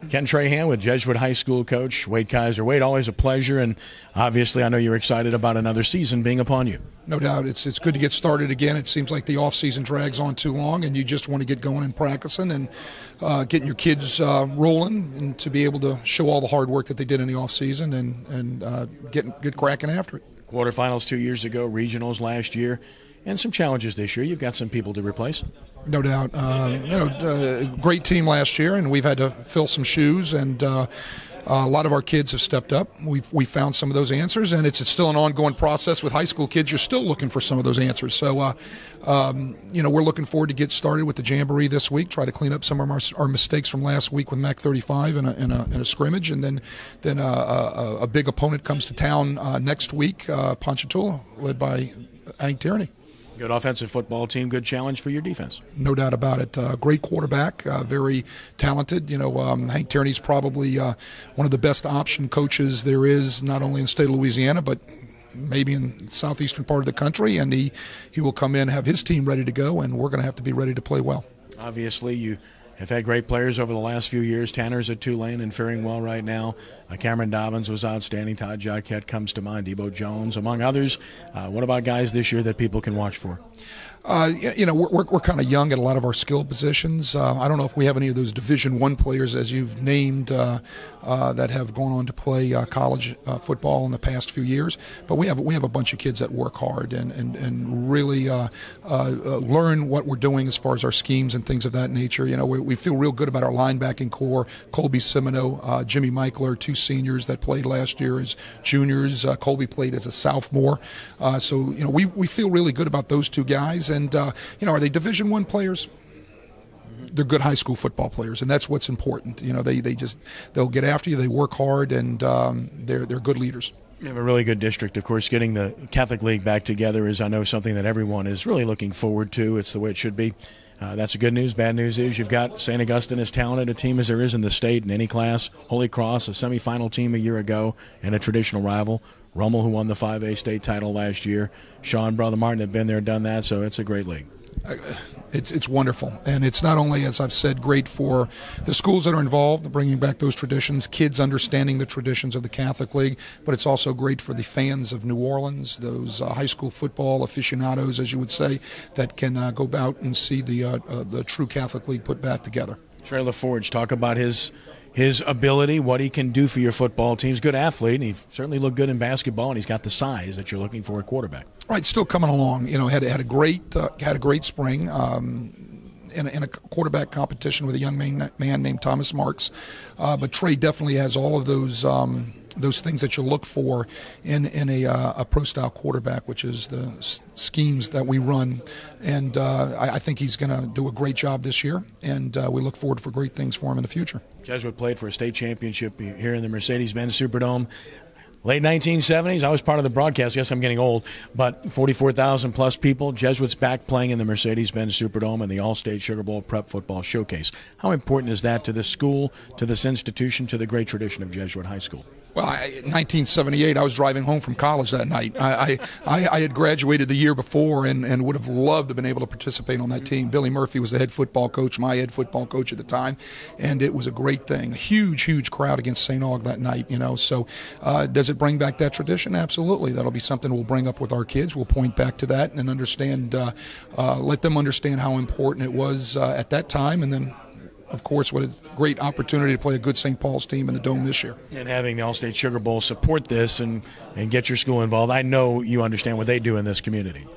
Ken Trahan with Jesuit High School coach Wayde Keiser. Wayde, always a pleasure, and obviously I know you're excited about another season being upon you. No doubt. It's good to get started again. It seems like the off-season drags on too long, and you just want to get going and practicing and getting your kids rolling, and to be able to show all the hard work that they did in the off-season and get cracking after it. Quarterfinals 2 years ago, regionals last year, and some challenges this year. You've got some people to replace. No doubt. Great team last year, and we've had to fill some shoes, and a lot of our kids have stepped up. We found some of those answers, and it's still an ongoing process with high school kids. You're still looking for some of those answers. So, we're looking forward to get started with the Jamboree this week, try to clean up some of our mistakes from last week with MAC 35 in a scrimmage, and then a big opponent comes to town next week, Ponchatoula, led by Hank Tierney. Good offensive football team, good challenge for your defense. No doubt about it. Great quarterback, very talented. Hank Tierney's probably one of the best option coaches there is, not only in the state of Louisiana, but maybe in the southeastern part of the country. And he will come in, have his team ready to go, and we're going to have to be ready to play well. Obviously, you have had great players over the last few years. Tanner's at Tulane and faring well right now. Cameron Dobbins was outstanding. Todd Jacquette comes to mind. Debo Jones, among others. What about guys this year that people can watch for? We're kind of young at a lot of our skill positions. I don't know if we have any of those Division I players, as you've named, that have gone on to play college football in the past few years. But we have a bunch of kids that work hard and really learn what we're doing as far as our schemes and things of that nature. We feel real good about our linebacking core. Colby Simino, Jimmy Michler, two seniors that played last year as juniors. Colby played as a sophomore. So we feel really good about those two guys. And, are they Division I players? They're good high school football players, and that's what's important. They'll get after you, they work hard, and they're good leaders. You have a really good district. Of course, getting the Catholic League back together is, I know, something that everyone is really looking forward to. It's the way it should be. That's the good news. Bad news is you've got St. Augustine, as talented a team as there is in the state in any class. Holy Cross, a semifinal team a year ago, and a traditional rival. Rummel, who won the 5A state title last year. Sean, Brother Martin have been there, done that, so it's a great league. It's wonderful, and it's not only, as I've said, great for the schools that are involved, bringing back those traditions, kids understanding the traditions of the Catholic League, but it's also great for the fans of New Orleans, those high school football aficionados, as you would say, that can go out and see the true Catholic League put back together. Trey LaForge, talk about his ability, what he can do for your football team. He's a good athlete, and he certainly looked good in basketball, and he's got the size that you're looking for at quarterback. Right, still coming along. Had a great spring in a quarterback competition with a young man named Thomas Marks. But Trey definitely has all of those things that you look for in a pro-style quarterback, which is the schemes that we run. And I think he's going to do a great job this year, and we look forward for great things for him in the future. Jesuit played for a state championship here in the Mercedes-Benz Superdome. Late 1970s, I was part of the broadcast. Yes, I'm getting old, but 44,000-plus people. Jesuits back playing in the Mercedes-Benz Superdome and the Allstate Sugar Bowl Prep Football Showcase. How important is that to this school, to this institution, to the great tradition of Jesuit High School? Well, in 1978, I was driving home from college that night. I had graduated the year before and would have loved to have been able to participate on that team. Billy Murphy was the head football coach, my head football coach at the time, and it was a great thing. A huge crowd against St. Aug that night, So does it bring back that tradition? Absolutely. That'll be something we'll bring up with our kids. We'll point back to that and understand, let them understand how important it was at that time, and then, of course, what a great opportunity to play a good St. Paul's team in the Dome this year. And having the Allstate Sugar Bowl support this and get your school involved, I know you understand what they do in this community.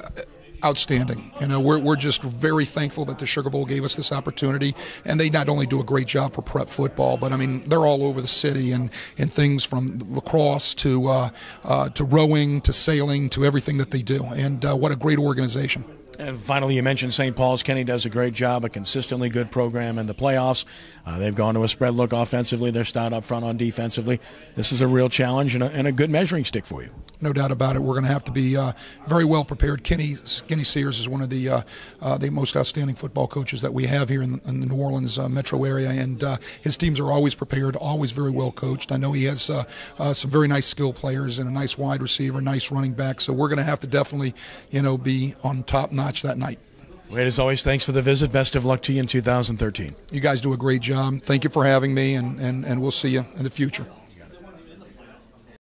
Outstanding. We're just very thankful that the Sugar Bowl gave us this opportunity, and they not only do a great job for prep football, but they're all over the city and things from lacrosse to rowing to sailing to everything that they do. And what a great organization. And finally, you mentioned St. Paul's. Kenny does a great job, a consistently good program in the playoffs. They've gone to a spread look offensively. They're stout up front on defensively. This is a real challenge and a good measuring stick for you. No doubt about it. We're going to have to be very well prepared. Kenny Sears is one of the most outstanding football coaches that we have here in the New Orleans metro area, and his teams are always prepared, always very well coached. I know he has some very nice skill players and a nice wide receiver, nice running back. So we're going to have to definitely, be on top notch that night. Wayde, as always, thanks for the visit. Best of luck to you in 2013. You guys do a great job. Thank you for having me, and we'll see you in the future.